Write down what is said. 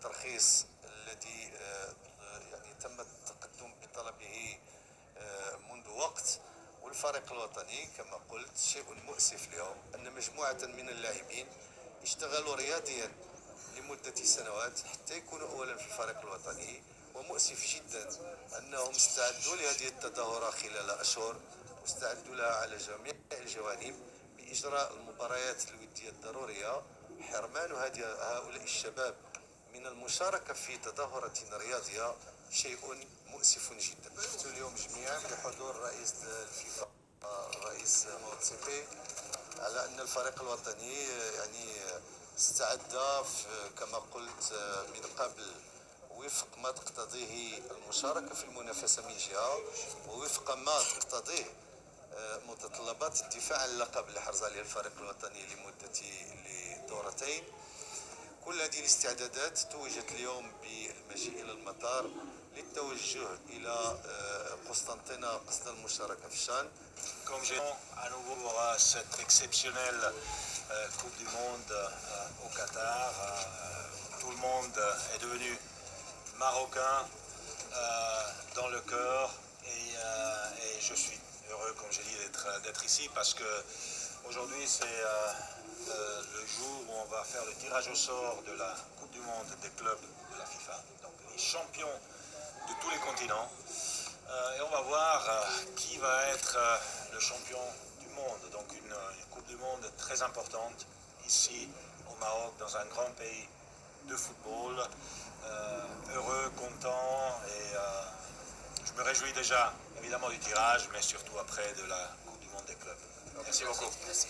الترخيص الذي يعني تم التقدم بطلبه منذ وقت. والفريق الوطني كما قلت شيء مؤسف اليوم أن مجموعة من اللاعبين اشتغلوا رياضيا لمدة سنوات حتى يكونوا أولا في الفريق الوطني، ومؤسف جدا أنهم استعدوا لهذه التظاهرة خلال أشهر واستعدوا لها على جميع الجوانب بإجراء المباريات الودية الضرورية. حرمان هؤلاء الشباب من المشاركة في تظاهرة رياضية شيء مؤسف جدا. اليوم جميعا بحضور رئيس الفيفا الرئيس موتسيبي على أن الفريق الوطني يعني استعد كما قلت من قبل وفق ما تقتضيه المشاركة في المنافسة من جهة، ووفق ما تقتضيه متطلبات الدفاع عن اللقب اللي حرز عليه الفريق الوطني لدورتين. كل هذه الاستعدادات توجت اليوم بالمجيء إلى المطار للتوجه إلى قسطنطينة قصد المشاركة في الشان. Comme j'ai à nouveau cette exceptionnelle Coupe du Monde au Qatar, tout le monde est devenu marocain dans le cœur et je suis heureux, comme j'ai dit, d'être ici parce que aujourd'hui c'est le jour où on va faire le tirage au sort de la Coupe du Monde des clubs de la FIFA, donc les champions de tous les continents. Et on va voir qui va être le champion du monde, donc une Coupe du Monde très importante ici au Maroc, dans un grand pays de football. Heureux, content et je me réjouis déjà évidemment du tirage, mais surtout après de la Coupe du Monde des clubs. Merci beaucoup. Merci.